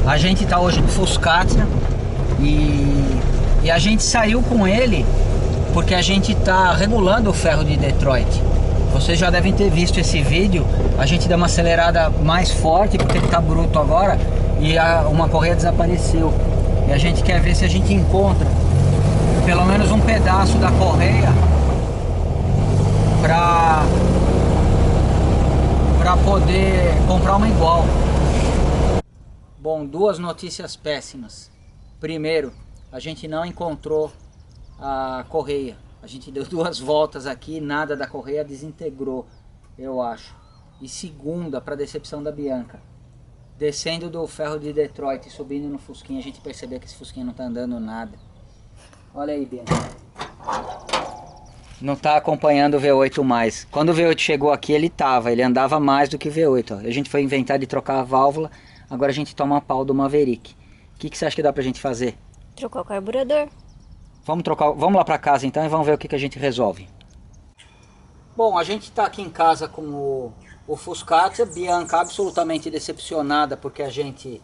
A gente está hoje no Fuscatia e a gente saiu com ele porque a gente está regulando o ferro de Detroit. Vocês já devem ter visto esse vídeo. A gente deu uma acelerada mais forte porque ele está bruto agora e uma correia desapareceu. E a gente quer ver se a gente encontra pelo menos um pedaço da correia para poder comprar uma igual. Bom, duas notícias péssimas. Primeiro, a gente não encontrou a correia. A gente deu 2 voltas aqui, nada da correia desintegrou, eu acho. E segunda, para decepção da Bianca, descendo do ferro de Detroit e subindo no Fusquinha, a gente percebeu que esse Fusquinha não tá andando nada. Olha aí, Bianca. Não tá acompanhando o V8 mais. Quando o V8 chegou aqui, ele andava mais do que o V8. Ó. A gente foi inventar de trocar a válvula, agora a gente toma a pau do Maverick. O que você acha que dá pra gente fazer? Trocar o carburador. Vamos lá pra casa então e vamos ver o que a gente resolve. Bom, a gente tá aqui em casa com o Fuscatia. Bianca absolutamente decepcionada porque a gente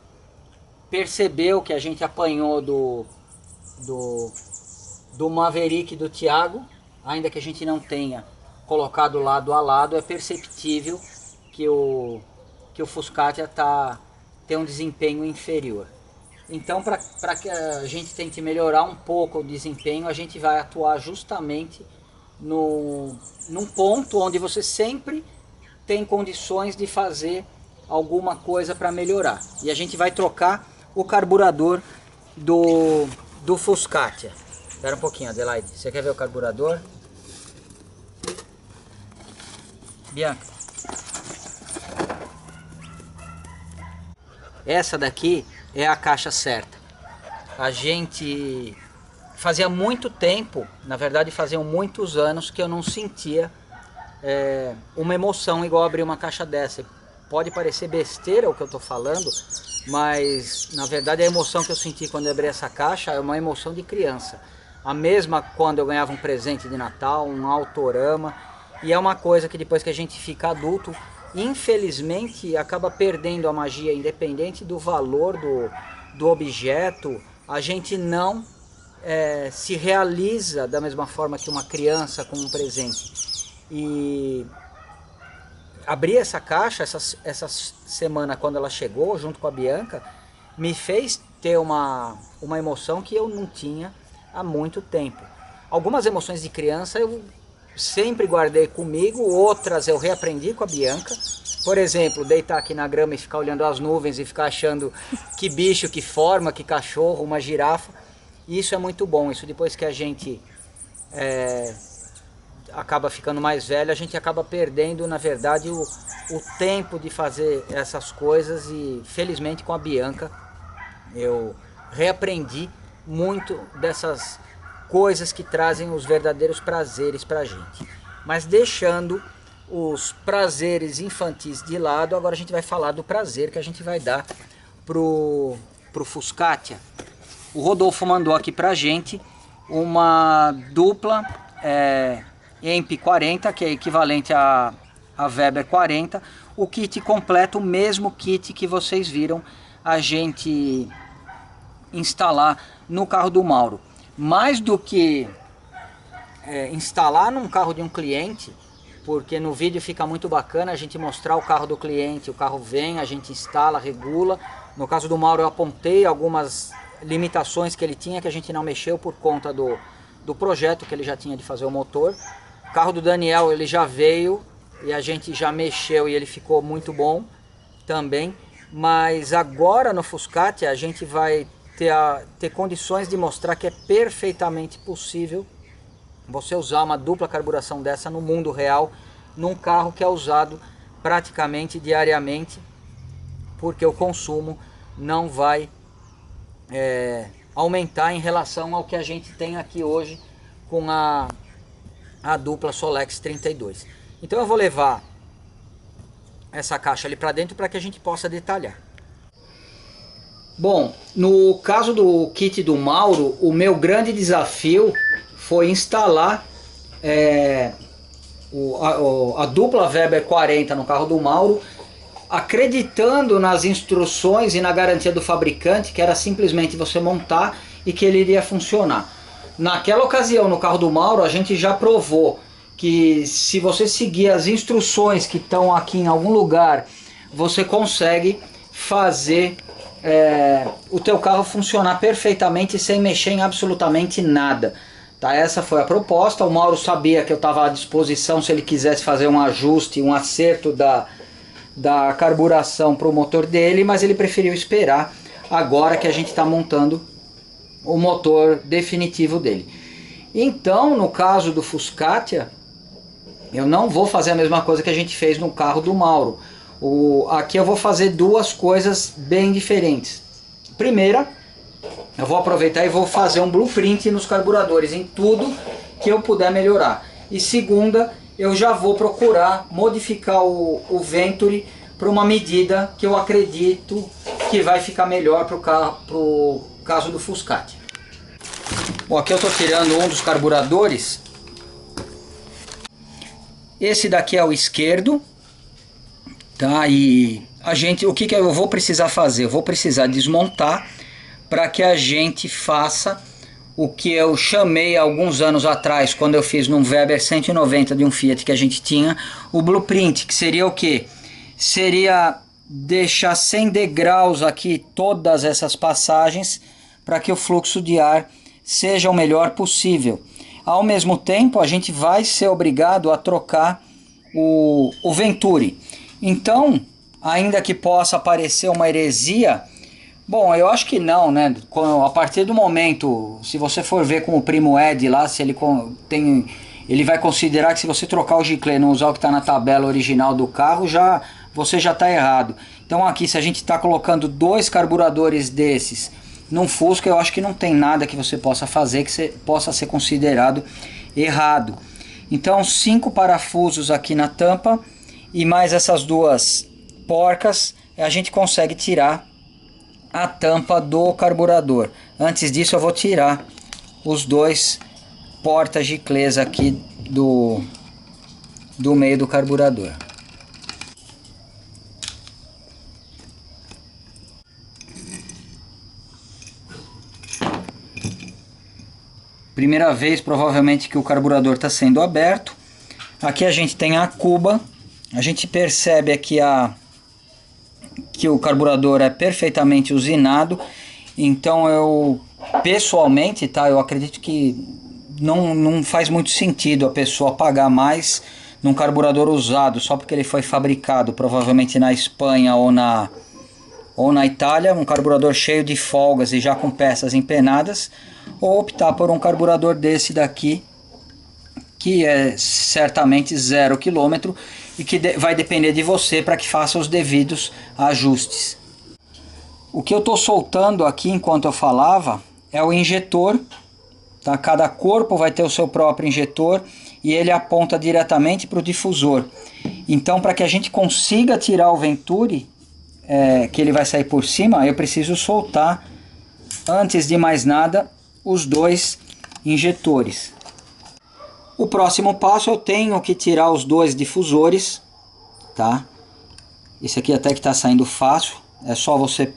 percebeu que a gente apanhou do Maverick do Thiago. Ainda que a gente não tenha colocado lado a lado, é perceptível que o Fuscatia tem um desempenho inferior. Então, para que a gente tente melhorar um pouco o desempenho, a gente vai atuar justamente num ponto onde você sempre tem condições de fazer alguma coisa para melhorar. E a gente vai trocar o carburador do Fuscatia. Espera um pouquinho, Adelaide. Você quer ver o carburador? Bianca. Essa daqui é a caixa certa. A gente fazia muito tempo, na verdade faziam muitos anos que eu não sentia uma emoção igual abrir uma caixa dessa. Pode parecer besteira o que eu estou falando, mas na verdade a emoção que eu senti quando eu abri essa caixa é uma emoção de criança. A mesma quando eu ganhava um presente de Natal, um Autorama. E é uma coisa que depois que a gente fica adulto, infelizmente acaba perdendo a magia, independente do valor do objeto. A gente não se realiza da mesma forma que uma criança com um presente. E abrir essa caixa, essa semana quando ela chegou, junto com a Bianca, me fez ter uma emoção que eu não tinha há muito tempo. Algumas emoções de criança eu sempre guardei comigo, outras eu reaprendi com a Bianca. Por exemplo, deitar aqui na grama e ficar olhando as nuvens e ficar achando que bicho, que forma, que cachorro, uma girafa. Isso é muito bom. Isso depois que a gente acaba ficando mais velho, a gente acaba perdendo, na verdade, o tempo de fazer essas coisas. E felizmente com a Bianca eu reaprendi muito dessas coisas que trazem os verdadeiros prazeres pra gente. Mas deixando os prazeres infantis de lado, agora a gente vai falar do prazer que a gente vai dar pro Fuscatia. O Rodolfo mandou aqui pra gente uma dupla EMP 40, que é equivalente a Weber 40, o kit completo, o mesmo kit que vocês viram a gente instalar no carro do Mauro. Mais do que instalar num carro de um cliente, porque no vídeo fica muito bacana a gente mostrar o carro do cliente, o carro vem, a gente instala, regula. No caso do Mauro eu apontei algumas limitações que ele tinha que a gente não mexeu por conta do projeto que ele já tinha de fazer o motor. O carro do Daniel ele já veio e a gente já mexeu e ele ficou muito bom também. Mas agora no Fuscatia a gente vai ter condições de mostrar que é perfeitamente possível você usar uma dupla carburação dessa no mundo real, num carro que é usado praticamente diariamente, porque o consumo não vai aumentar em relação ao que a gente tem aqui hoje com a dupla Solex 32. Então eu vou levar essa caixa ali para dentro para que a gente possa detalhar. Bom, no caso do kit do Mauro, o meu grande desafio foi instalar a dupla Weber 40 no carro do Mauro acreditando nas instruções e na garantia do fabricante, que era simplesmente você montar e que ele iria funcionar. Naquela ocasião, no carro do Mauro, a gente já provou que se você seguir as instruções que estão aqui em algum lugar, você consegue fazer o teu carro funcionar perfeitamente sem mexer em absolutamente nada. Tá? Essa foi a proposta. O Mauro sabia que eu estava à disposição se ele quisesse fazer um ajuste, um acerto da carburação para o motor dele, mas ele preferiu esperar agora que a gente está montando o motor definitivo dele. Então, no caso do Fuscatia, eu não vou fazer a mesma coisa que a gente fez no carro do Mauro. Aqui eu vou fazer duas coisas bem diferentes. Primeira, eu vou aproveitar e vou fazer um blueprint nos carburadores, em tudo que eu puder melhorar. E segunda, eu já vou procurar modificar o Venturi para uma medida que eu acredito que vai ficar melhor para o caso do Fuscatia. Bom, aqui eu estou tirando um dos carburadores. Esse daqui é o esquerdo, tá? E o que eu vou precisar fazer? Eu vou precisar desmontar para que a gente faça o que eu chamei alguns anos atrás, quando eu fiz num Weber 190 de um Fiat que a gente tinha, o blueprint, que seria o que? Seria deixar 100 degraus aqui todas essas passagens para que o fluxo de ar seja o melhor possível. Ao mesmo tempo, a gente vai ser obrigado a trocar o Venturi. Então, ainda que possa parecer uma heresia, bom, eu acho que não, né? A partir do momento, se você for ver com o primo Ed lá, se ele vai considerar que se você trocar o giclê e não usar o que está na tabela original do carro, você já está errado. Então aqui, se a gente está colocando dois carburadores desses num Fusca, eu acho que não tem nada que você possa fazer que possa ser considerado errado. Então 5 parafusos aqui na tampa e mais essas duas porcas, a gente consegue tirar a tampa do carburador. Antes disso eu vou tirar os dois porta-giclês aqui do meio do carburador. Primeira vez provavelmente que o carburador está sendo aberto. Aqui a gente tem a cuba. A gente percebe aqui que o carburador é perfeitamente usinado. Então eu pessoalmente, tá, eu acredito que não faz muito sentido a pessoa pagar mais num carburador usado só porque ele foi fabricado provavelmente na Espanha ou na Itália, um carburador cheio de folgas e já com peças empenadas, ou optar por um carburador desse daqui, que é certamente 0 km e que vai depender de você para que faça os devidos ajustes. O que eu estou soltando aqui enquanto eu falava é o injetor, tá? Cada corpo vai ter o seu próprio injetor e ele aponta diretamente para o difusor. Então, para que a gente consiga tirar o Venturi, que ele vai sair por cima, eu preciso soltar, antes de mais nada, os dois injetores. O próximo passo, eu tenho que tirar os dois difusores, tá? Esse aqui até que está saindo fácil, é só você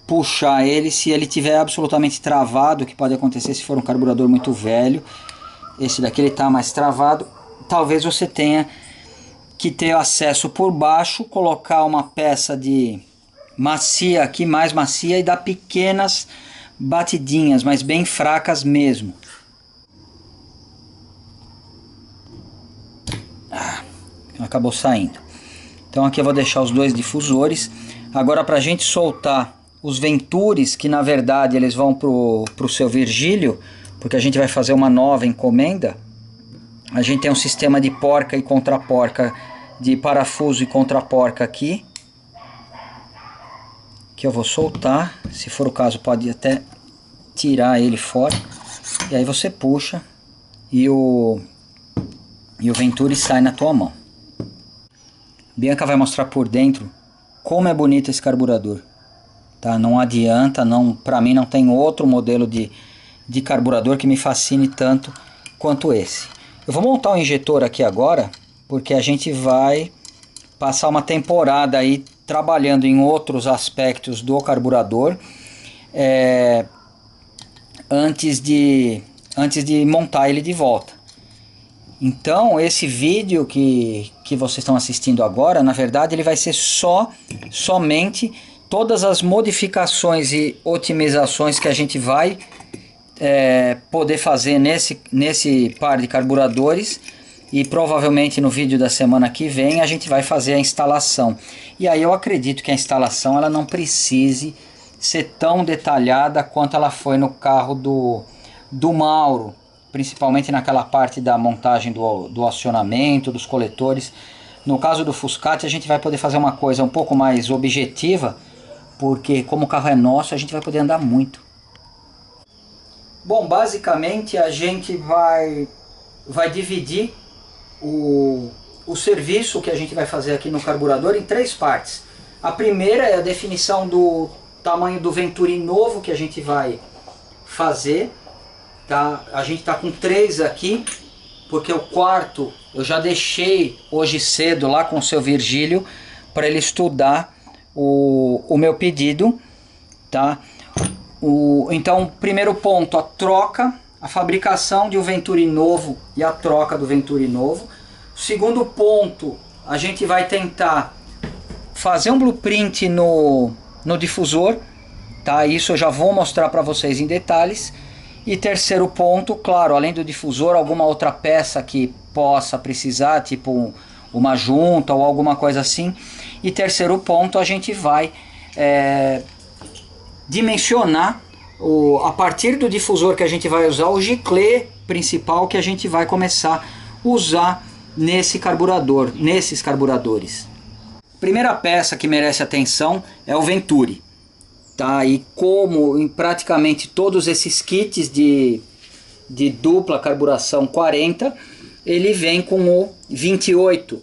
puxar ele. Se ele tiver absolutamente travado, o que pode acontecer se for um carburador muito velho, esse daqui ele está mais travado, talvez você tenha que ter acesso por baixo, colocar uma peça de macia aqui, mais macia, e dar pequenas batidinhas, mas bem fracas mesmo. Acabou saindo. Então aqui eu vou deixar os dois difusores. Agora, para a gente soltar os Venturis, que na verdade eles vão pro seu Virgílio, porque a gente vai fazer uma nova encomenda. A gente tem um sistema de porca e contraporca, de parafuso e contraporca aqui, que eu vou soltar. Se for o caso, pode até tirar ele fora, e aí você puxa e o Venturi sai na tua mão. Bianca vai mostrar por dentro como é bonito esse carburador, tá? Não adianta, para mim não tem outro modelo de carburador que me fascine tanto quanto esse. Eu vou montar o injetor aqui agora, porque a gente vai passar uma temporada aí trabalhando em outros aspectos do carburador antes de montar ele de volta. Então esse vídeo que vocês estão assistindo agora, na verdade ele vai ser somente todas as modificações e otimizações que a gente vai poder fazer nesse par de carburadores, e provavelmente no vídeo da semana que vem a gente vai fazer a instalação. E aí eu acredito que a instalação ela não precise ser tão detalhada quanto ela foi no carro do Mauro, principalmente naquela parte da montagem do acionamento, dos coletores. No caso do Fuscati a gente vai poder fazer uma coisa um pouco mais objetiva, porque como o carro é nosso a gente vai poder andar muito. Bom, basicamente a gente vai dividir o serviço que a gente vai fazer aqui no carburador em 3 partes. A primeira é a definição do tamanho do Venturi novo que a gente vai fazer. Tá? A gente está com 3 aqui, porque o quarto eu já deixei hoje cedo lá com o seu Virgílio para ele estudar o meu pedido. Tá? Então, primeiro ponto, a fabricação de um Venturi novo e a troca do Venturi novo. Segundo ponto, a gente vai tentar fazer um blueprint no difusor, tá? Isso eu já vou mostrar para vocês em detalhes. E terceiro ponto, claro, além do difusor, alguma outra peça que possa precisar, tipo uma junta ou alguma coisa assim. E terceiro ponto, a gente vai dimensionar a partir do difusor que a gente vai usar, o giclê principal que a gente vai começar a usar nesses carburadores. Primeira peça que merece atenção é o Venturi. Tá? E como em praticamente todos esses kits de dupla carburação 40, ele vem com o 28,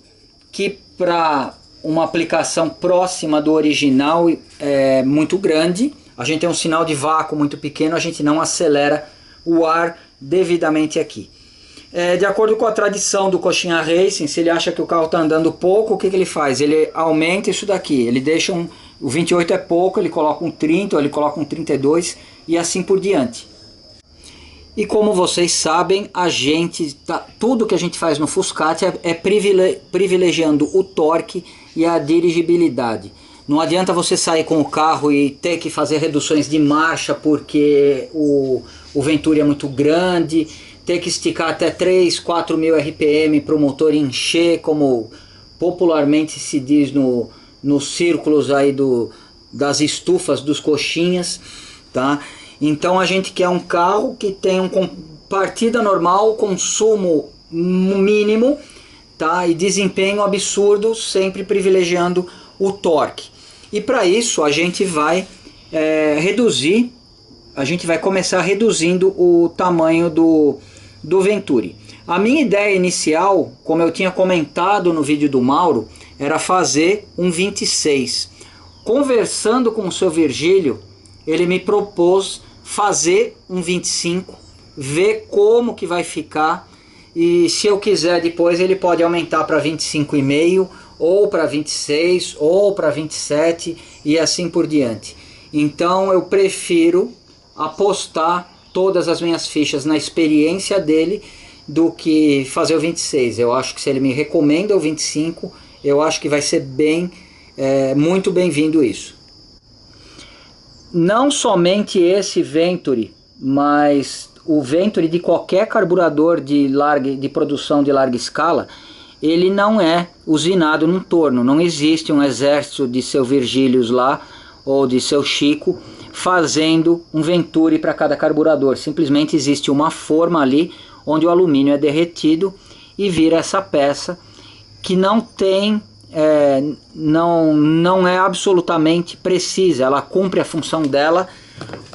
que para uma aplicação próxima do original é muito grande. A gente tem um sinal de vácuo muito pequeno, a gente não acelera o ar devidamente aqui. De acordo com a tradição do Coxinha Racing, se ele acha que o carro está andando pouco, o que ele faz? Ele aumenta isso daqui, ele deixa o 28 é pouco, ele coloca um 30, ou ele coloca um 32 e assim por diante. E como vocês sabem, tudo que a gente faz no Fuscati é privilegiando o torque e a dirigibilidade. Não adianta você sair com o carro e ter que fazer reduções de marcha porque o Venturi é muito grande, ter que esticar até 3, 4 mil RPM para o motor encher, como popularmente se diz nos círculos aí das estufas dos coxinhas, tá? Então a gente quer um carro que tenha partida normal, consumo mínimo, tá? E desempenho absurdo, sempre privilegiando o torque. E para isso a gente vai começar reduzindo o tamanho do Venturi. A minha ideia inicial, como eu tinha comentado no vídeo do Mauro, era fazer um 26. Conversando com o seu Virgílio, ele me propôs fazer um 25, ver como que vai ficar, e se eu quiser depois ele pode aumentar para 25,5 ou para 26 ou para 27 e assim por diante. Então eu prefiro apostar todas as minhas fichas na experiência dele do que fazer o 26. Eu acho que se ele me recomenda o 25, eu acho que vai ser muito bem-vindo isso. Não somente esse Venturi, mas o Venturi de qualquer carburador de produção de larga escala, ele não é usinado num torno. Não existe um exército de seu Virgílios lá, ou de seu Chico, fazendo um Venturi para cada carburador. Simplesmente existe uma forma ali, onde o alumínio é derretido e vira essa peça que não tem... não é absolutamente precisa. Ela cumpre a função dela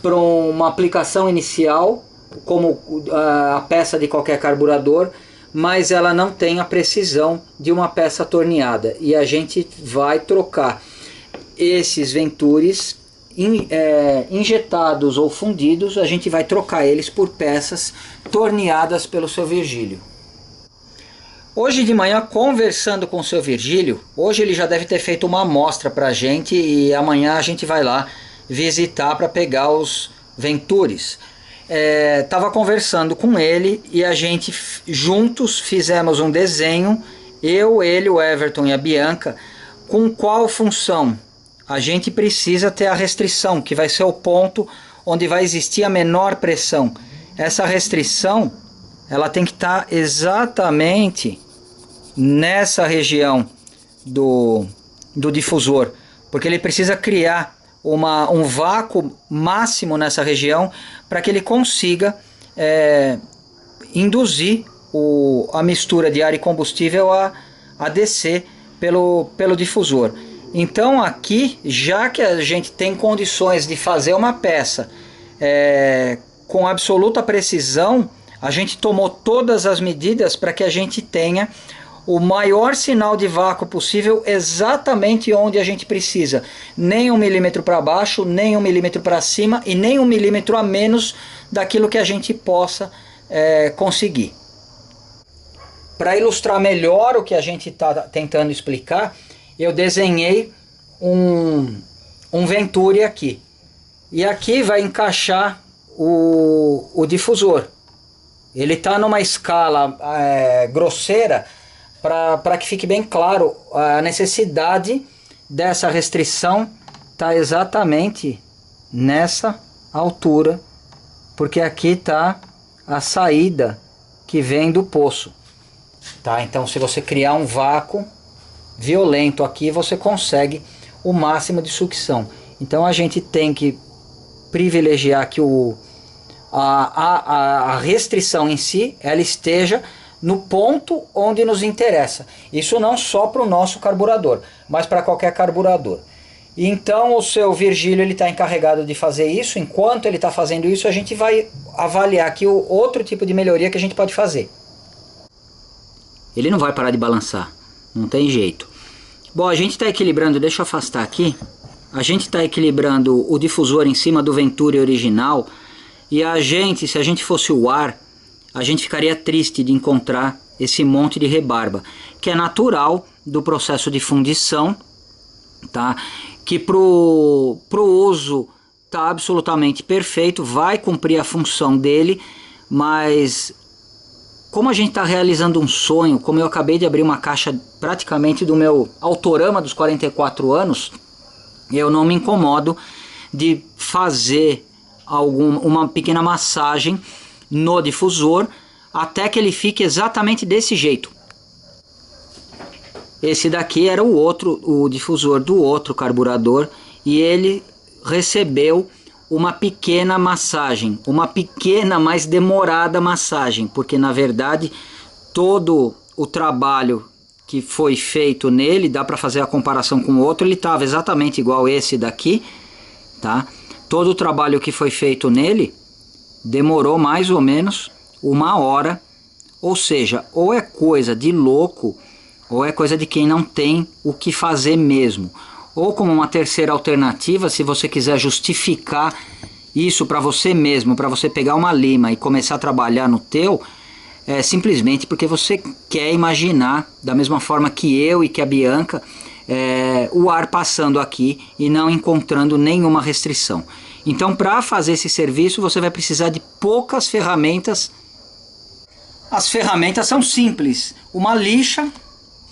para uma aplicação inicial, como a peça de qualquer carburador, mas ela não tem a precisão de uma peça torneada. E a gente vai trocar esses Venturis injetados ou fundidos, a gente vai trocar eles por peças torneadas pelo seu Virgílio. Hoje de manhã, conversando com o seu Virgílio, hoje ele já deve ter feito uma amostra para a gente e amanhã a gente vai lá visitar para pegar os Ventures. Tava conversando com ele e a gente juntos fizemos um desenho, eu, ele, o Everton e a Bianca, com qual função a gente precisa ter a restrição, que vai ser o ponto onde vai existir a menor pressão. Essa restrição, ela tem que estar exatamente nessa região do difusor, porque ele precisa criar um vácuo máximo nessa região para que ele consiga induzir a mistura de ar e combustível a descer pelo difusor. Então aqui, já que a gente tem condições de fazer uma peça com absoluta precisão, a gente tomou todas as medidas para que a gente tenha o maior sinal de vácuo possível exatamente onde a gente precisa. Nem 1 milímetro para baixo, nem 1 milímetro para cima e nem 1 milímetro a menos daquilo que a gente possa conseguir. Para ilustrar melhor o que a gente está tentando explicar, eu desenhei um Venturi aqui. E aqui vai encaixar o difusor. Ele está numa escala grosseira para que fique bem claro a necessidade dessa restrição está exatamente nessa altura, porque aqui está a saída que vem do poço. Tá? Então se você criar um vácuo violento aqui, você consegue o máximo de sucção. Então a gente tem que privilegiar que a restrição em si, ela esteja no ponto onde nos interessa. Isso não só para o nosso carburador, mas para qualquer carburador. Então o seu Virgílio está encarregado de fazer isso. Enquanto ele está fazendo isso, a gente vai avaliar aqui o outro tipo de melhoria que a gente pode fazer. Ele não vai parar de balançar, não tem jeito. Bom, a gente está equilibrando, deixa eu afastar aqui. A gente está equilibrando o difusor em cima do Venturi original. E a gente, se a gente fosse o ar, a gente ficaria triste de encontrar esse monte de rebarba, que é natural do processo de fundição, tá? Que pro uso tá absolutamente perfeito, vai cumprir a função dele, mas como a gente está realizando um sonho, como eu acabei de abrir uma caixa praticamente do meu autorama dos 44 anos, eu não me incomodo de fazer uma pequena massagem no difusor até que ele fique exatamente desse jeito. Esse daqui era o difusor do outro carburador e ele recebeu uma pequena massagem, uma pequena, mais demorada massagem, porque na verdade todo o trabalho que foi feito nele, dá para fazer a comparação com o outro, ele estava exatamente igual esse daqui, tá? Todo o trabalho que foi feito nele demorou mais ou menos 1 hora, ou seja, ou é coisa de louco, ou é coisa de quem não tem o que fazer mesmo. Ou como uma terceira alternativa, se você quiser justificar isso para você mesmo, para você pegar uma lima e começar a trabalhar no teu, é simplesmente porque você quer imaginar, da mesma forma que eu e que a Bianca, o ar passando aqui e não encontrando nenhuma restrição. Então, para fazer esse serviço, você vai precisar de poucas ferramentas. As ferramentas são simples. Uma lixa,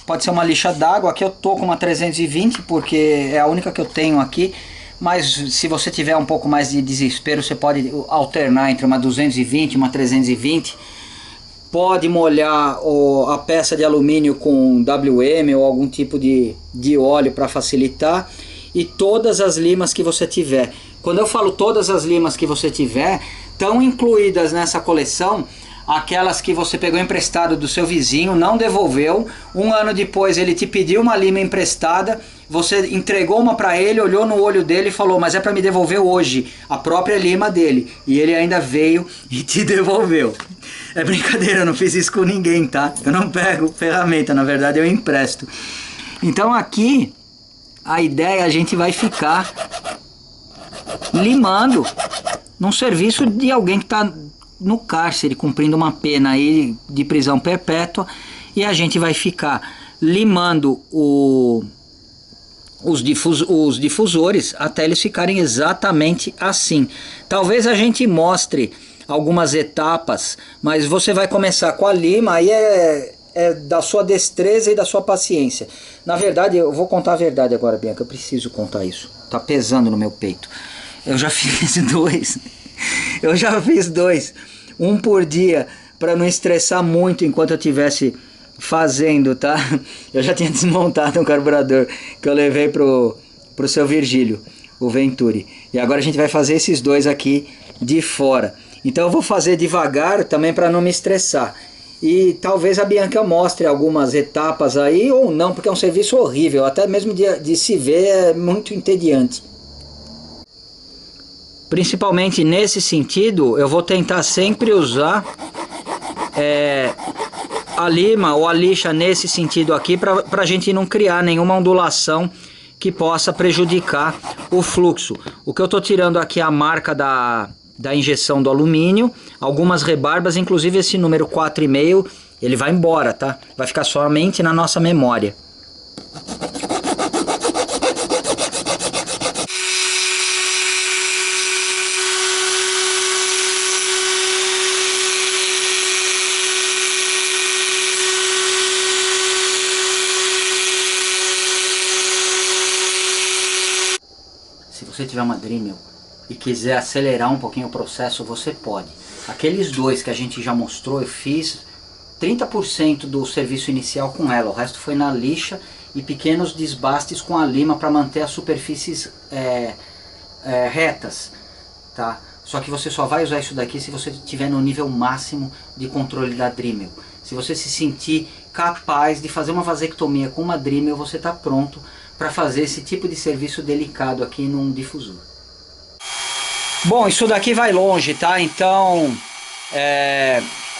pode ser uma lixa d'água. Aqui eu tô com uma 320, porque é a única que eu tenho aqui. Mas se você tiver um pouco mais de desespero, você pode alternar entre uma 220 e uma 320. Pode molhar a peça de alumínio com WM ou algum tipo de óleo para facilitar. E todas as limas que você tiver. Quando eu falo todas as limas que você tiver, estão incluídas nessa coleção aquelas que você pegou emprestado do seu vizinho, não devolveu, 1 ano depois ele te pediu uma lima emprestada, você entregou uma para ele, olhou no olho dele e falou, mas é para me devolver hoje, a própria lima dele, e ele ainda veio e te devolveu. É brincadeira, eu não fiz isso com ninguém, tá? Eu não pego ferramenta, na verdade eu empresto. Então aqui a ideia, a gente vai ficar limando num serviço de alguém que está no cárcere, cumprindo uma pena aí de prisão perpétua, e a gente vai ficar limando os difusores até eles ficarem exatamente assim. Talvez a gente mostre algumas etapas, mas você vai começar com a lima, aí é da sua destreza e da sua paciência. Na verdade, eu vou contar a verdade agora, Bianca, eu preciso contar isso. Tá pesando no meu peito. Eu já fiz dois. Eu já fiz dois. Um por dia, para não estressar muito enquanto eu tivesse fazendo, tá? Eu já tinha desmontado um carburador que eu levei pro seu Virgílio, o Venturi. E agora a gente vai fazer esses dois aqui de fora. Então eu vou fazer devagar também para não me estressar. E talvez a Bianca mostre algumas etapas aí ou não, porque é um serviço horrível, até mesmo de se ver é muito entediante. Principalmente nesse sentido, eu vou tentar sempre usar a lima ou a lixa nesse sentido aqui, para a gente não criar nenhuma ondulação que possa prejudicar o fluxo. O que eu estou tirando aqui é a marca da injeção do alumínio, algumas rebarbas, inclusive esse número 4,5, ele vai embora, tá? Vai ficar somente na nossa memória. Se você tiver uma Dremel e quiser acelerar um pouquinho o processo, você pode. Aqueles dois que a gente já mostrou, eu fiz 30% do serviço inicial com ela, o resto foi na lixa e pequenos desbastes com a lima para manter as superfícies retas, tá? Só que você só vai usar isso daqui se você estiver no nível máximo de controle da Dremel. Se você se sentir capaz de fazer uma vasectomia com uma Dremel, você está pronto para fazer esse tipo de serviço delicado aqui num difusor. Bom, isso daqui vai longe, tá? Então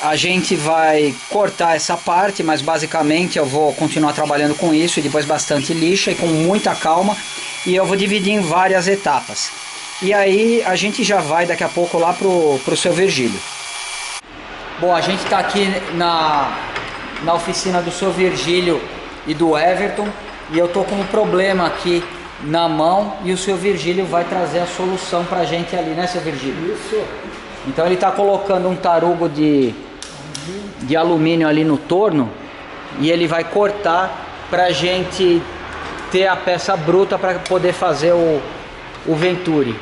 a gente vai cortar essa parte, mas basicamente eu vou continuar trabalhando com isso e depois bastante lixa e com muita calma, e eu vou dividir em várias etapas. E aí a gente já vai daqui a pouco lá pro seu Virgílio. Bom, a gente está aqui na oficina do seu Virgílio e do Everton, e eu tô com um problema aqui na mão e o seu Virgílio vai trazer a solução pra gente ali, né, seu Virgílio? Isso. Então ele tá colocando um tarugo de alumínio ali no torno e ele vai cortar pra gente ter a peça bruta para poder fazer o Venturi.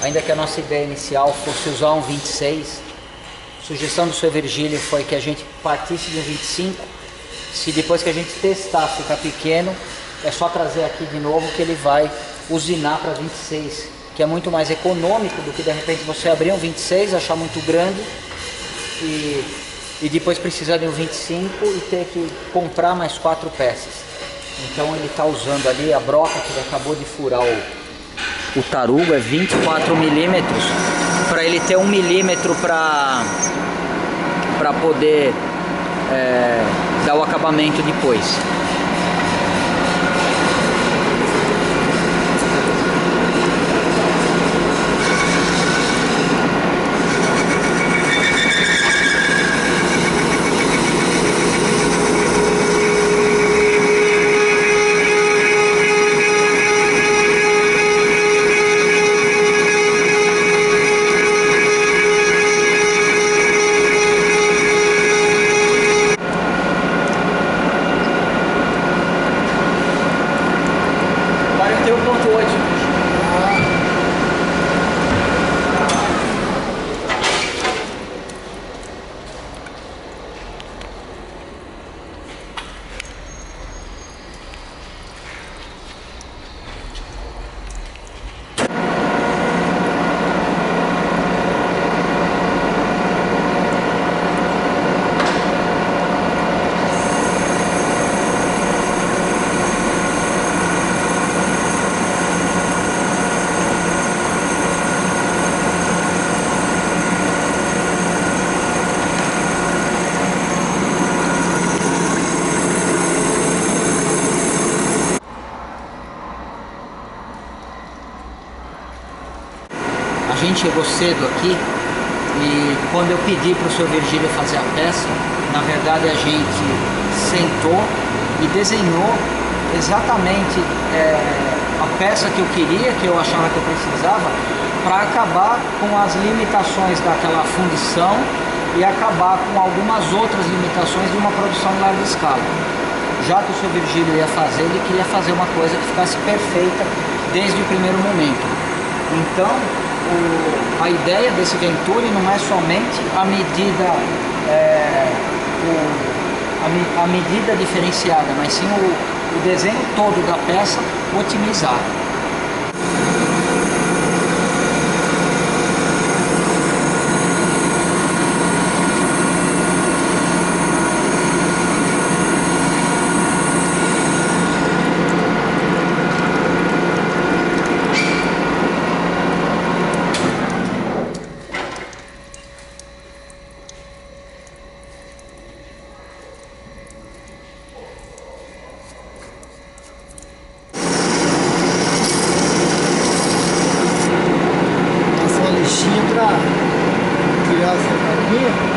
Ainda que a nossa ideia inicial fosse usar um 26, a sugestão do seu Virgílio foi que a gente partisse de um 25. Se depois que a gente testar ficar pequeno, é só trazer aqui de novo que ele vai usinar para 26, que é muito mais econômico do que de repente você abrir um 26, achar muito grande e depois precisar de um 25 e ter que comprar mais 4 peças. Então ele está usando ali a broca que ele acabou de furar o tarugo, é 24 milímetros, para ele ter 1 milímetro para poder dar o acabamento depois. chegou cedo aqui e quando eu pedi para o seu Virgílio fazer a peça, na verdade a gente sentou e desenhou exatamente a peça que eu queria, que eu achava que eu precisava, para acabar com as limitações daquela fundição e acabar com algumas outras limitações de uma produção em larga escala. Já que o seu Virgílio ia fazer, ele queria fazer uma coisa que ficasse perfeita desde o primeiro momento. Então, a ideia desse Venturi não é somente a medida, a medida diferenciada, mas sim o desenho todo da peça otimizado. Para tirar essa carinha.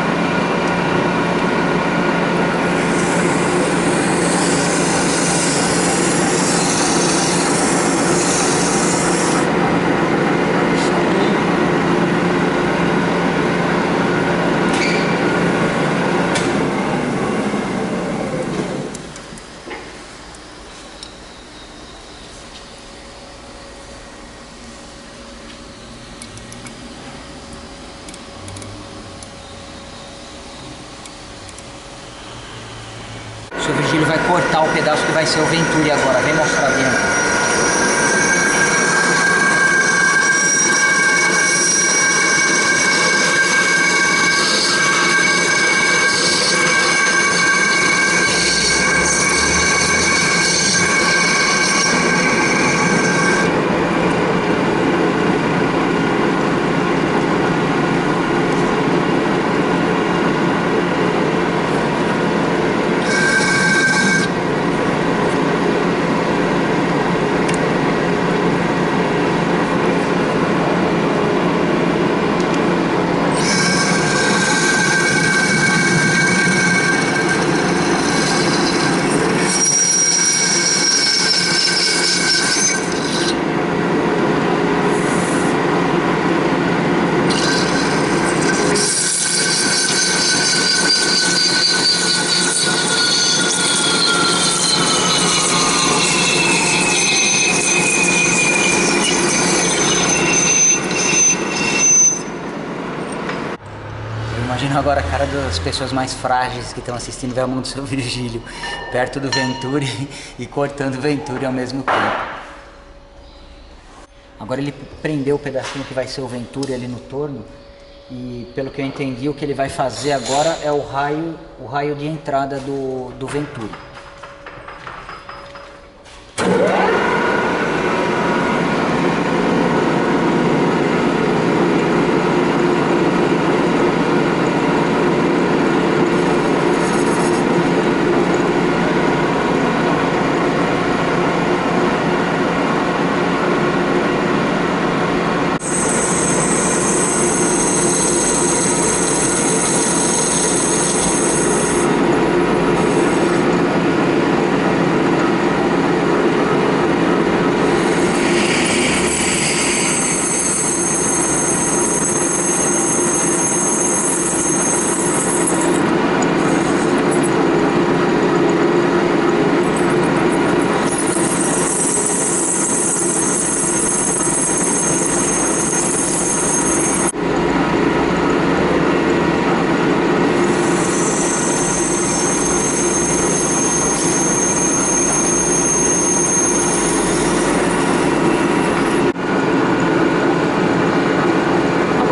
O seu Virgílio vai cortar o pedaço que vai ser o Venturi agora, vem mostrar dentro. Imagina agora a cara das pessoas mais frágeis que estão assistindo ver a mão do seu Virgílio perto do Venturi e cortando o Venturi ao mesmo tempo. Agora ele prendeu o pedacinho que vai ser o Venturi ali no torno e pelo que eu entendi o que ele vai fazer agora é o raio de entrada do Venturi.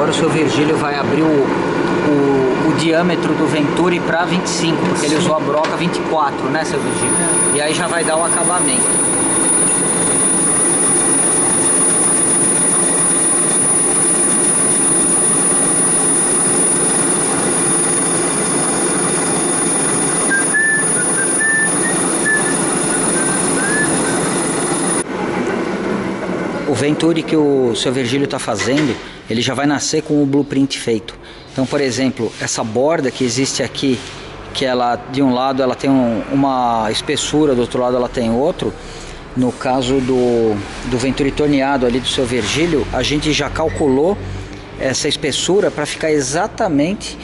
O seu Virgílio vai abrir o diâmetro do Venturi para 25, porque ele usou a broca 24, né, seu Virgílio? E aí já vai dar o acabamento. O Venturi que o seu Virgílio está fazendo ele já vai nascer com o blueprint feito. Então, por exemplo, essa borda que existe aqui, que ela de um lado ela tem uma espessura, do outro lado ela tem outro. No caso do Venturi torneado ali do seu Virgílio, a gente já calculou essa espessura para ficar exatamente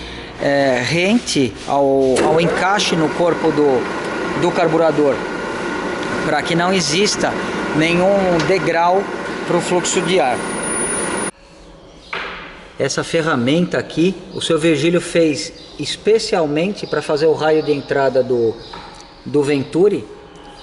rente ao encaixe no corpo do carburador, para que não exista nenhum degrau para o fluxo de ar. Essa ferramenta aqui, o seu Virgílio fez especialmente para fazer o raio de entrada do Venturi,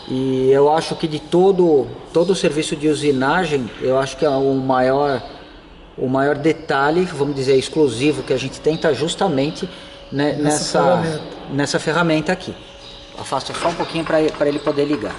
e eu acho que de todo o serviço de usinagem, eu acho que é o maior detalhe, vamos dizer, exclusivo que a gente tem tá justamente nessa ferramenta aqui. Afasta só um pouquinho para ele poder ligar.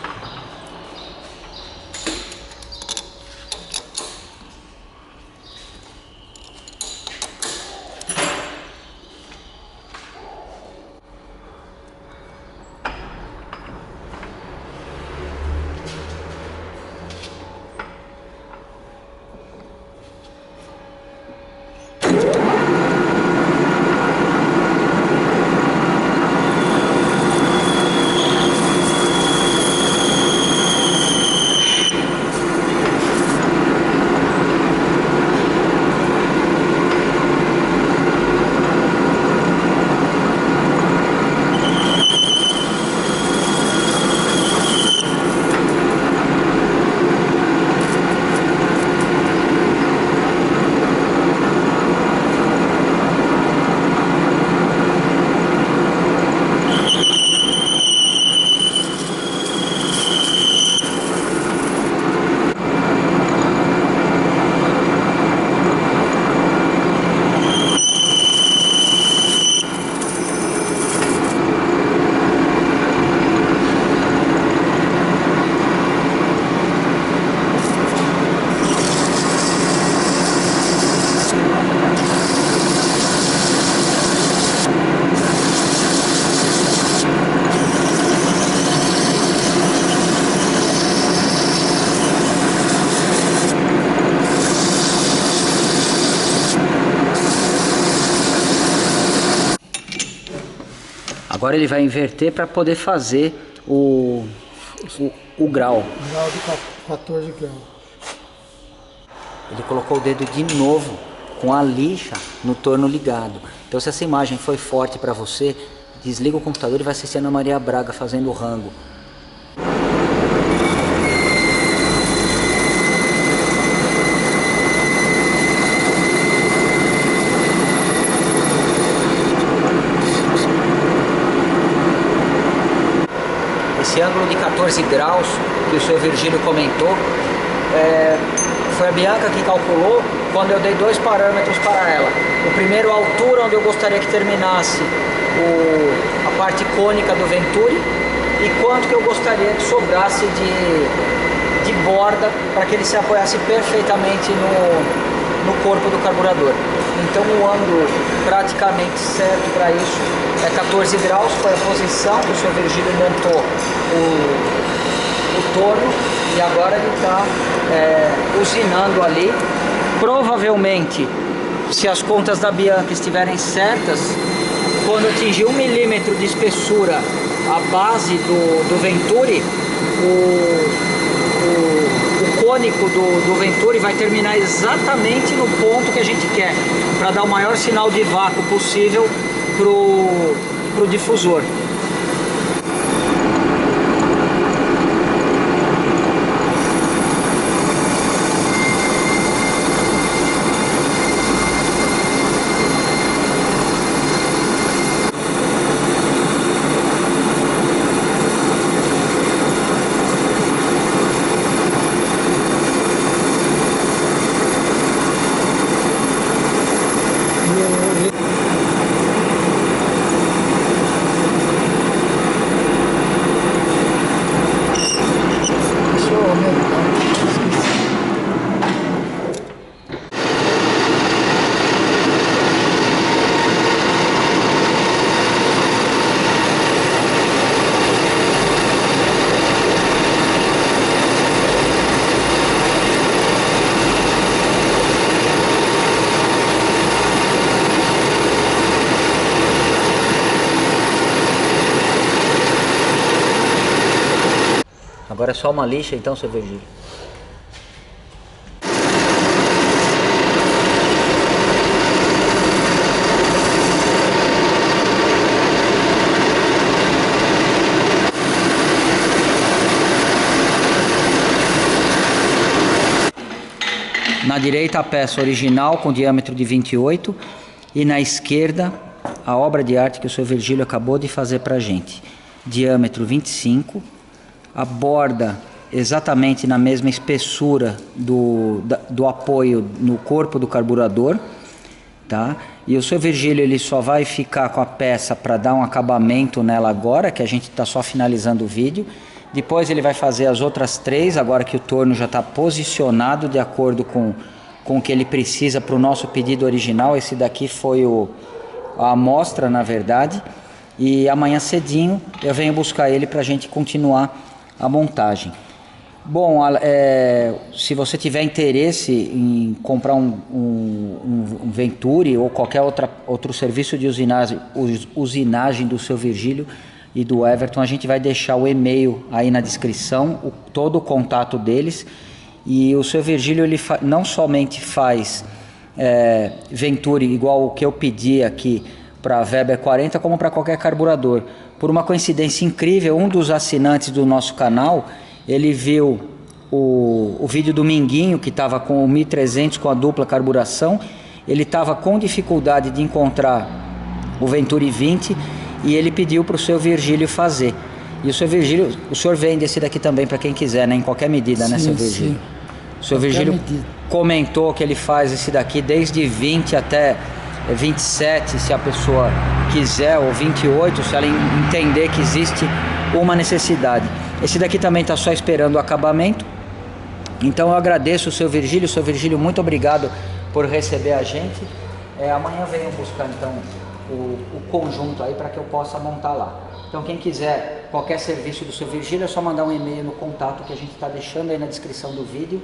Agora ele vai inverter para poder fazer o grau. Grau de 14 graus. Ele colocou o dedo de novo com a lixa no torno ligado. Então, se essa imagem foi forte para você, desliga o computador e vai assistir a Ana Maria Braga fazendo o rango. Esse ângulo de 14 graus que o seu Virgílio comentou, foi a Bianca que calculou quando eu dei dois parâmetros para ela. O primeiro, a altura onde eu gostaria que terminasse a parte cônica do Venturi, e quanto que eu gostaria que sobrasse de borda para que ele se apoiasse perfeitamente no corpo do carburador. Então o ângulo praticamente certo para isso é 14 graus, foi a posição que o seu Virgílio montou o torno, e agora ele está usinando ali. Provavelmente, se as contas da Bianca estiverem certas, quando atingir 1 milímetro de espessura a base do Venturi, o cônico do Venturi vai terminar exatamente no ponto que a gente quer, para dar o maior sinal de vácuo possível pro difusor. Agora é só uma lixa então, seu Virgílio. Na direita a peça original com diâmetro de 28 e na esquerda a obra de arte que o seu Virgílio acabou de fazer pra gente. Diâmetro 25, a borda exatamente na mesma espessura do apoio no corpo do carburador, tá? E o seu Virgílio ele só vai ficar com a peça para dar um acabamento nela agora, que a gente está só finalizando o vídeo. Depois ele vai fazer as outras 3, agora que o torno já está posicionado de acordo com o que ele precisa para o nosso pedido original. Esse daqui foi a amostra, na verdade. E amanhã cedinho eu venho buscar ele para a gente continuar a montagem. Bom, se você tiver interesse em comprar um Venturi ou qualquer outro serviço de usinagem do seu Virgílio e do Everton, a gente vai deixar o e-mail aí na descrição, todo o contato deles. E o seu Virgílio ele não somente faz Venturi igual o que eu pedi aqui para a Weber 40, como para qualquer carburador. Por uma coincidência incrível, um dos assinantes do nosso canal, ele viu o vídeo do Minguinho, que estava com o 1300 com a dupla carburação. Ele estava com dificuldade de encontrar o Venturi 20 e ele pediu para o seu Virgílio fazer. E o seu Virgílio, o senhor vende esse daqui também para quem quiser, né? Em qualquer medida, sim, né, seu Virgílio? Sim. O seu Virgílio comentou que ele faz esse daqui desde 20 até 27, se a pessoa quiser, ou 28, se ela entender que existe uma necessidade. Esse daqui também está só esperando o acabamento. Então eu agradeço o seu Virgílio. Seu Virgílio, muito obrigado por receber a gente. Amanhã venham buscar então o conjunto aí para que eu possa montar lá. Então quem quiser qualquer serviço do seu Virgílio é só mandar um e-mail no contato que a gente está deixando aí na descrição do vídeo.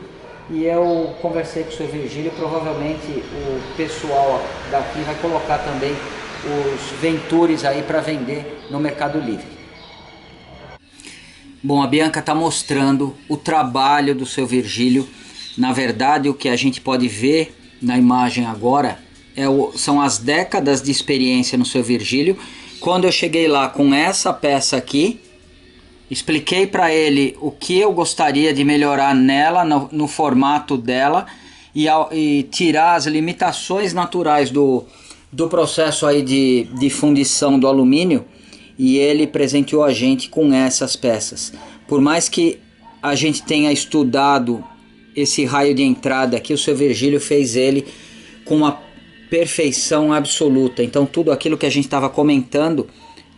E eu conversei com o seu Virgílio, provavelmente o pessoal daqui vai colocar também os Venturis aí para vender no Mercado Livre. Bom, a Bianca está mostrando o trabalho do seu Virgílio. Na verdade, o que a gente pode ver na imagem agora são as décadas de experiência no seu Virgílio. Quando eu cheguei lá com essa peça aqui, expliquei para ele o que eu gostaria de melhorar nela, no formato dela, e tirar as limitações naturais do processo aí de fundição do alumínio, e ele presenteou a gente com essas peças. Por mais que a gente tenha estudado esse raio de entrada aqui, o seu Virgílio fez ele com uma perfeição absoluta. Então tudo aquilo que a gente estava comentando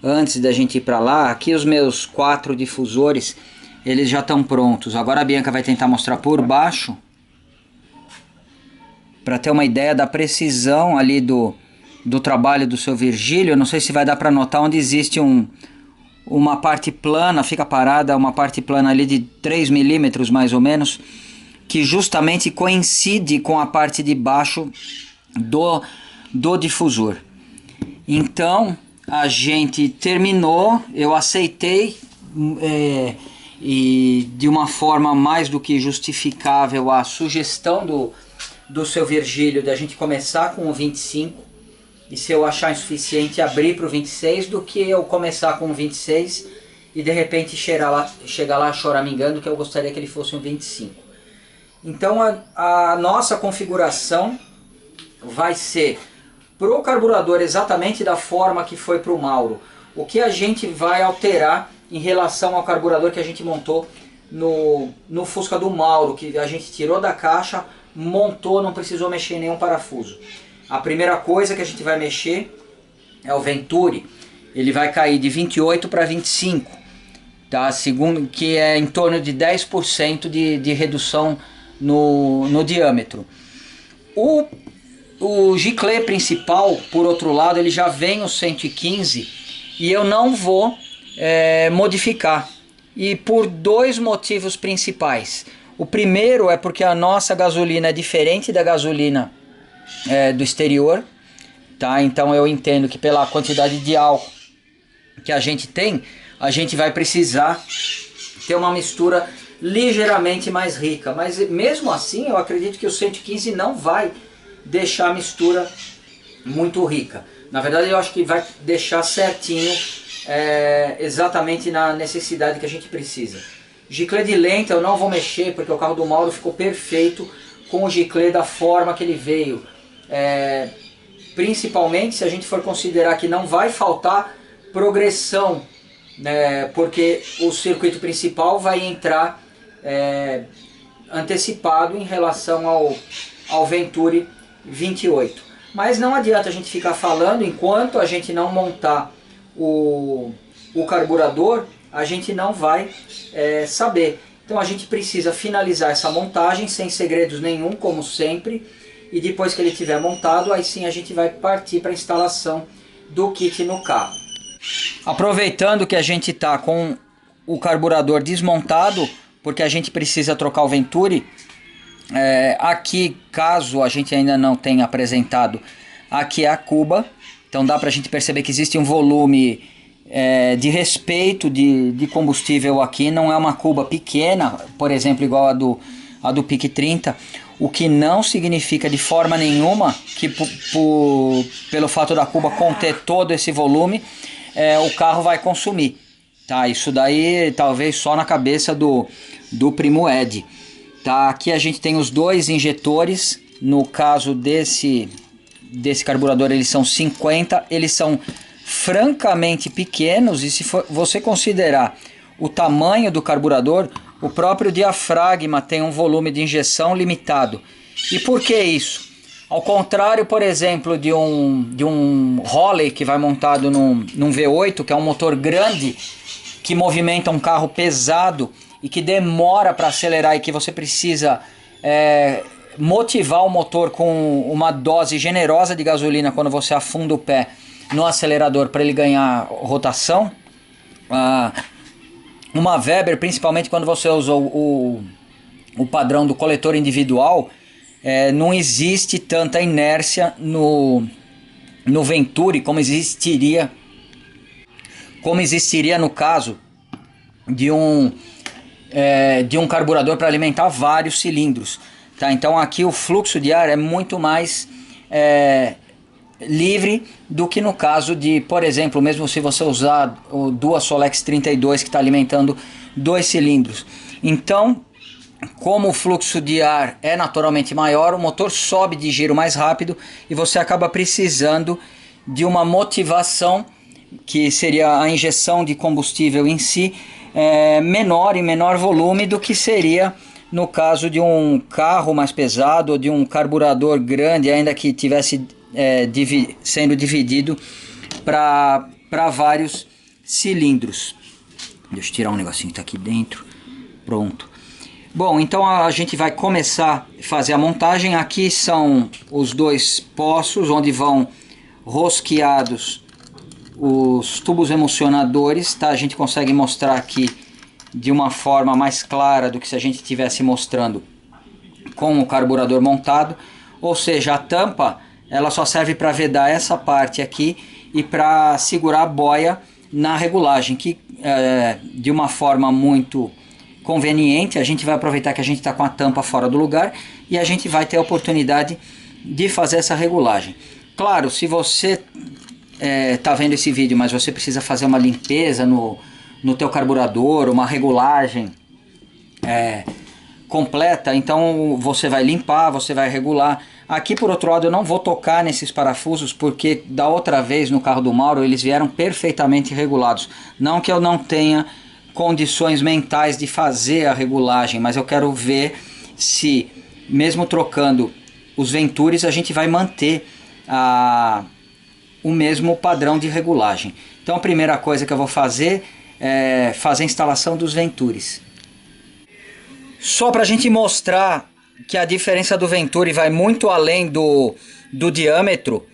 antes da gente ir para lá, aqui os meus 4 difusores, eles já estão prontos. Agora a Bianca vai tentar mostrar por baixo, para ter uma ideia da precisão ali do trabalho do seu Virgílio. Eu não sei se vai dar para notar onde existe uma parte plana, fica parada uma parte plana ali de 3 milímetros mais ou menos, que justamente coincide com a parte de baixo do difusor. Então a gente terminou, eu aceitei e de uma forma mais do que justificável a sugestão do seu Virgílio de a gente começar com o 25 e, se eu achar insuficiente, abrir para o 26, do que eu começar com o 26 e de repente chegar lá choramingando que eu gostaria que ele fosse um 25. Então a nossa configuração vai ser para o carburador exatamente da forma que foi para o Mauro. O que a gente vai alterar em relação ao carburador que a gente montou no Fusca do Mauro, que a gente tirou da caixa, montou, não precisou mexer em nenhum parafuso. A primeira coisa que a gente vai mexer é o Venturi. Ele vai cair de 28 para 25, tá? Segundo, que é em torno de 10% de redução no diâmetro. O giclê principal, por outro lado, ele já vem o 115 e eu não vou modificar. E por 2 motivos principais. O primeiro é porque a nossa gasolina é diferente da gasolina do exterior, tá? Então eu entendo que pela quantidade de álcool que a gente tem, a gente vai precisar ter uma mistura ligeiramente mais rica. Mas mesmo assim, eu acredito que o 115 não vai deixar a mistura muito rica. Na verdade, eu acho que vai deixar certinho, exatamente na necessidade que a gente precisa. Giclê de lenta eu não vou mexer, porque o carro do Mauro ficou perfeito com o giclê da forma que ele veio. Principalmente se a gente for considerar que não vai faltar progressão, né, porque o circuito principal vai entrar antecipado em relação ao Venturi 28. Mas não adianta a gente ficar falando, enquanto a gente não montar o carburador, a gente não vai saber. Então a gente precisa finalizar essa montagem sem segredos nenhum, como sempre, e depois que ele estiver montado, aí sim a gente vai partir para a instalação do kit no carro. Aproveitando que a gente está com o carburador desmontado, porque a gente precisa trocar o Venturi, aqui, caso a gente ainda não tenha apresentado, aqui é a cuba, então dá para a gente perceber que existe um volume de respeito de combustível aqui, não é uma cuba pequena, por exemplo, igual a do PIC 30, o que não significa de forma nenhuma que pelo fato da cuba conter todo esse volume, o carro vai consumir, tá? Isso daí talvez só na cabeça do primo Ed, tá? Aqui a gente tem os dois injetores, no caso desse carburador eles são 50, eles são francamente pequenos, e se você considerar o tamanho do carburador, o próprio diafragma tem um volume de injeção limitado. E por que isso? Ao contrário, por exemplo, de um Holley que vai montado num V8, que é um motor grande, que movimenta um carro pesado e que demora para acelerar e que você precisa motivar o motor com uma dose generosa de gasolina quando você afunda o pé no acelerador para ele ganhar rotação. Uma Weber, principalmente quando você usa o padrão do coletor individual, não existe tanta inércia no Venturi como existiria no caso de um carburador para alimentar vários cilindros, tá? Então aqui o fluxo de ar é muito mais livre do que no caso de, por exemplo, mesmo se você usar o Dua Solex 32 que está alimentando 2 cilindros. Então, como o fluxo de ar é naturalmente maior, o motor sobe de giro mais rápido e você acaba precisando de uma motivação, que seria a injeção de combustível em si, menor, em menor volume do que seria no caso de um carro mais pesado ou de um carburador grande, ainda que tivesse sendo dividido para vários cilindros. Deixa eu tirar um negocinho que está aqui dentro. Pronto. Bom, então a gente vai começar a fazer a montagem. Aqui são os dois poços onde vão rosqueados os tubos emulsionadores, tá? A gente consegue mostrar aqui de uma forma mais clara do que se a gente estivesse mostrando com o carburador montado. Ou seja, a tampa ela só serve para vedar essa parte aqui e para segurar a boia na regulagem, que de uma forma muito conveniente, a gente vai aproveitar que a gente está com a tampa fora do lugar e a gente vai ter a oportunidade de fazer essa regulagem. Claro, se você está vendo esse vídeo, mas você precisa fazer uma limpeza no teu carburador, uma regulagem completa, então você vai limpar, você vai regular. Aqui, por outro lado, eu não vou tocar nesses parafusos, porque da outra vez no carro do Mauro eles vieram perfeitamente regulados. Não que eu não tenha condições mentais de fazer a regulagem, mas eu quero ver se, mesmo trocando os Venturis, a gente vai manter o mesmo padrão de regulagem. Então a primeira coisa que eu vou fazer é fazer a instalação dos Venturis. Só para a gente mostrar que a diferença do Venturi vai muito além do diâmetro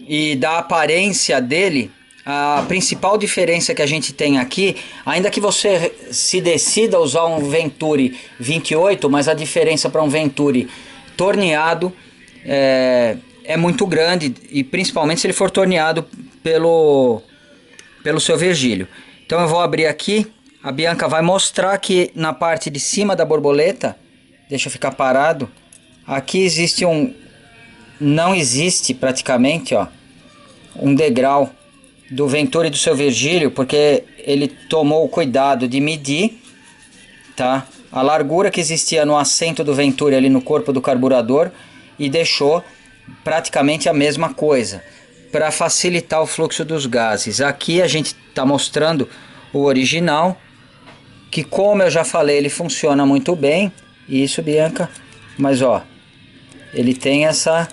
e da aparência dele, a principal diferença que a gente tem aqui, ainda que você se decida usar um Venturi 28, mas a diferença para um Venturi torneado é muito grande, e principalmente se ele for torneado pelo seu Virgílio. Então eu vou abrir aqui a Bianca vai mostrar que na parte de cima da borboleta, deixa eu ficar parado, aqui existe não existe praticamente, ó, um degrau do Venturi e do seu Virgílio, porque ele tomou o cuidado de medir, tá, a largura que existia no assento do Venturi ali no corpo do carburador e deixou praticamente a mesma coisa, para facilitar o fluxo dos gases. Aqui a gente está mostrando o original, que, como eu já falei, ele funciona muito bem. Isso, Bianca, mas ó, ele tem essa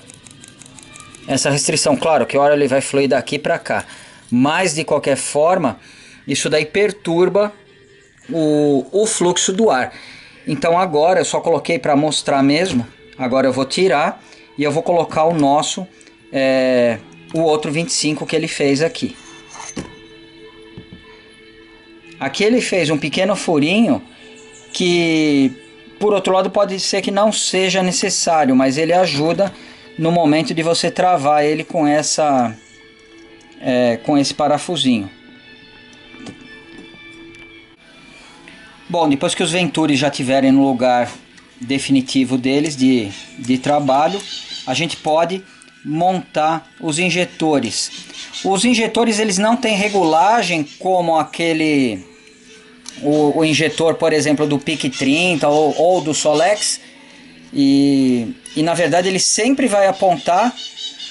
restrição. Claro que a hora ele vai fluir daqui para cá, mas de qualquer forma isso daí perturba o fluxo do ar. Então agora eu só coloquei para mostrar mesmo. Agora eu vou tirar e eu vou colocar o nosso o outro 25 que ele fez aqui. Aqui ele fez um pequeno furinho que, por outro lado, pode ser que não seja necessário, mas ele ajuda no momento de você travar ele com com esse parafusinho. Bom, depois que os Venturi já estiverem no lugar definitivo deles de trabalho, a gente pode montar os injetores. Os injetores, eles não têm regulagem como o injetor, por exemplo, do PIC 30 ou do Solex, e na verdade ele sempre vai apontar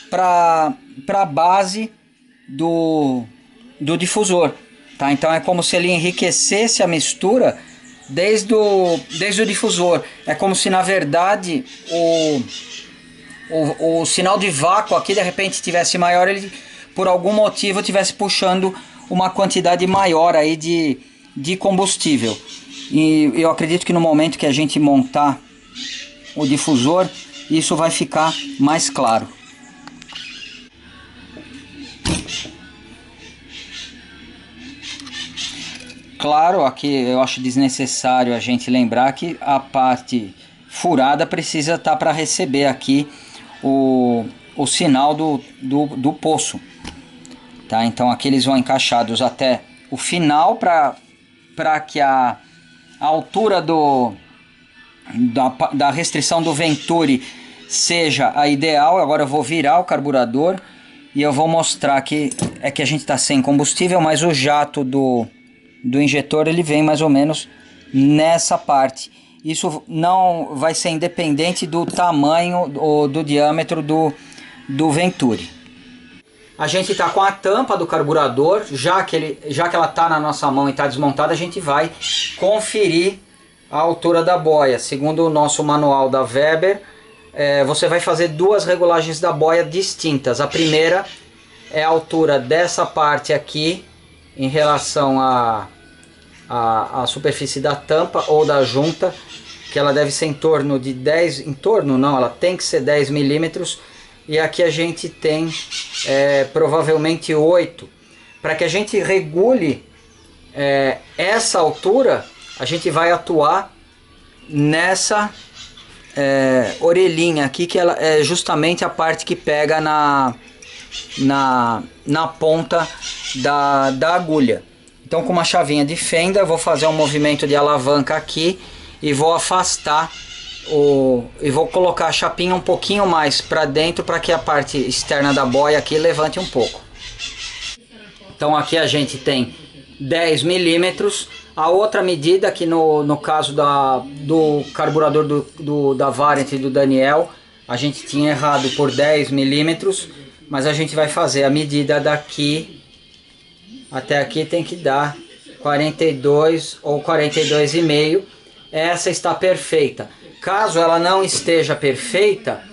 para a base do difusor, tá? Então é como se ele enriquecesse a mistura desde o difusor. É como se, na verdade, o sinal de vácuo aqui de repente estivesse maior, ele por algum motivo estivesse puxando uma quantidade maior aí de combustível. E eu acredito que no momento que a gente montar o difusor, isso vai ficar mais claro. Claro, aqui eu acho desnecessário a gente lembrar que a parte furada precisa estar para receber aqui o sinal do poço, tá? Então aqui eles vão encaixados até o final para que a altura da restrição do Venturi seja a ideal. Agora eu vou virar o carburador e eu vou mostrar que a gente está sem combustível, mas o jato do injetor ele vem mais ou menos nessa parte. Isso não vai ser independente do tamanho ou do diâmetro do Venturi. A gente está com a tampa do carburador, já que ela está na nossa mão e está desmontada, a gente vai conferir a altura da boia. Segundo o nosso manual da Weber, você vai fazer duas regulagens da boia distintas. A primeira é a altura dessa parte aqui em relação à superfície da tampa ou da junta, que ela deve ser em torno de 10, ela tem que ser 10 milímetros, e aqui a gente tem provavelmente 8. Para que a gente regule essa altura, a gente vai atuar nessa orelhinha aqui, que ela é justamente a parte que pega na ponta da agulha. Então, com uma chavinha de fenda, eu vou fazer um movimento de alavanca aqui e vou afastar e vou colocar a chapinha um pouquinho mais para dentro, para que a parte externa da boia aqui levante um pouco. Então aqui a gente tem 10 milímetros. A outra medida, que no caso do carburador da Variant e do Daniel, a gente tinha errado por 10 milímetros, mas a gente vai fazer a medida daqui até aqui, tem que dar 42 ou 42,5. Essa está perfeita. Caso ela não esteja perfeita,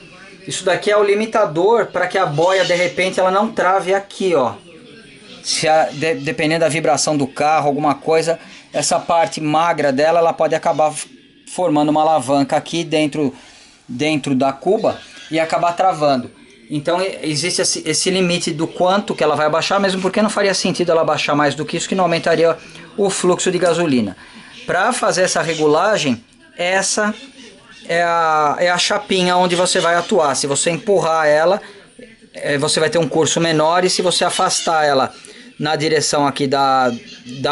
isso daqui é o limitador para que a boia de repente ela não trave aqui, ó. Dependendo da vibração do carro, alguma coisa, essa parte magra dela, ela pode acabar formando uma alavanca aqui dentro da cuba e acabar travando. Então existe esse limite do quanto que ela vai abaixar, mesmo porque não faria sentido ela abaixar mais do que isso, que não aumentaria o fluxo de gasolina. Para fazer essa regulagem, essa é a chapinha onde você vai atuar. Se você empurrar ela, você vai ter um curso menor, e se você afastar ela na direção aqui da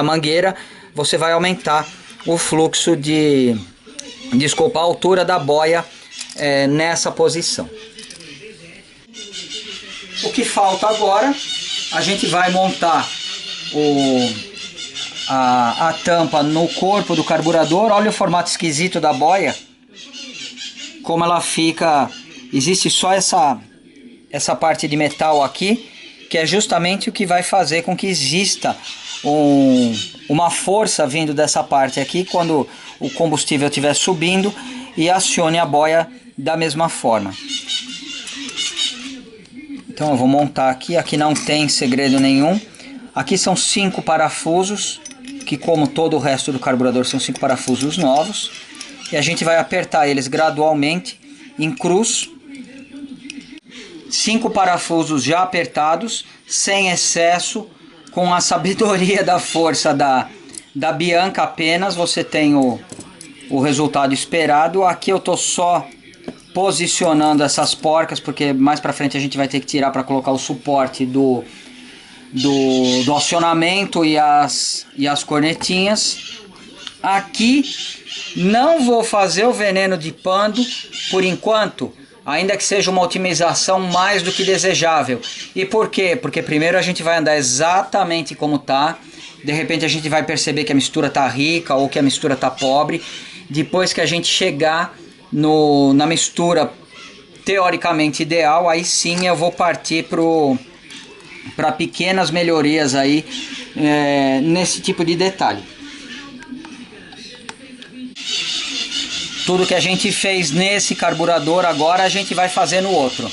mangueira, você vai aumentar o fluxo desculpa, a altura da boia nessa posição. O que falta agora, a gente vai montar a tampa no corpo do carburador. Olha o formato esquisito da boia, como ela fica. Existe só essa parte de metal aqui, que é justamente o que vai fazer com que exista uma força vindo dessa parte aqui quando o combustível estiver subindo e acione a boia da mesma forma. Então eu vou montar aqui não tem segredo nenhum. Aqui são 5 parafusos, que como todo o resto do carburador são 5 parafusos novos. E a gente vai apertar eles gradualmente em cruz. 5 parafusos já apertados, sem excesso, com a sabedoria da força da Bianca apenas, você tem o resultado esperado. Aqui eu estou só posicionando essas porcas, porque mais pra frente a gente vai ter que tirar para colocar o suporte do acionamento e as cornetinhas. Aqui não vou fazer o veneno de pando por enquanto, ainda que seja uma otimização mais do que desejável. E por quê? Porque primeiro a gente vai andar exatamente como tá. De repente a gente vai perceber que a mistura tá rica ou que a mistura tá pobre. Depois que a gente chegar na mistura teoricamente ideal, aí sim eu vou partir para pequenas melhorias aí nesse tipo de detalhe. Tudo que a gente fez nesse carburador agora a gente vai fazer no outro.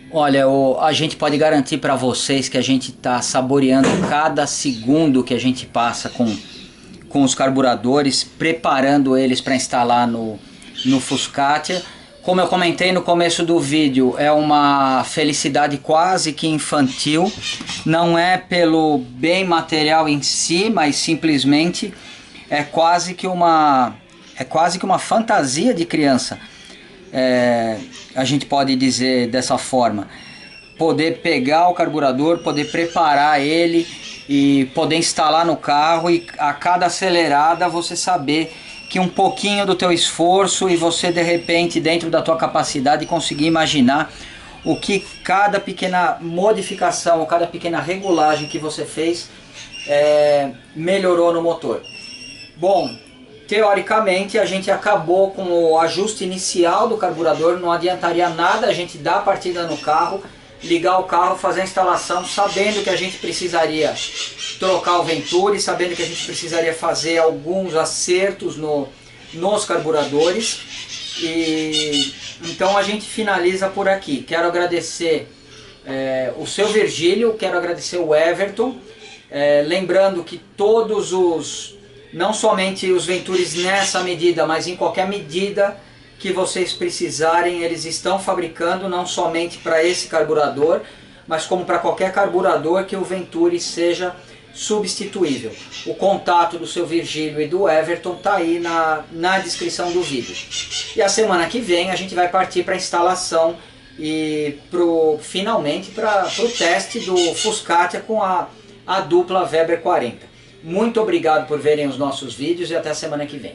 Olha, a gente pode garantir para vocês que a gente está saboreando cada segundo que a gente passa com os carburadores, preparando eles para instalar no Fuscatia. Como eu comentei no começo do vídeo, é uma felicidade quase que infantil. Não é pelo bem material em si, mas simplesmente é quase que uma fantasia de criança. A gente pode dizer dessa forma, poder pegar o carburador, poder preparar ele e poder instalar no carro, e a cada acelerada você saber que um pouquinho do teu esforço e você de repente dentro da tua capacidade conseguir imaginar o que cada pequena modificação ou cada pequena regulagem que você fez melhorou no motor. Bom, teoricamente a gente acabou com o ajuste inicial do carburador. Não adiantaria nada a gente dar a partida no carro, ligar o carro, fazer a instalação sabendo que a gente precisaria trocar o Venturi, sabendo que a gente precisaria fazer alguns acertos nos carburadores. E então a gente finaliza por aqui. Quero agradecer o seu Virgílio, quero agradecer o Everton, lembrando que não somente os Venturis nessa medida, mas em qualquer medida que vocês precisarem, eles estão fabricando, não somente para esse carburador, mas como para qualquer carburador que o Venturi seja substituível. O contato do seu Virgílio e do Everton está aí na descrição do vídeo. E a semana que vem a gente vai partir para a instalação e finalmente para o teste do Fuscatia com a dupla Weber 40. Muito obrigado por verem os nossos vídeos e até a semana que vem.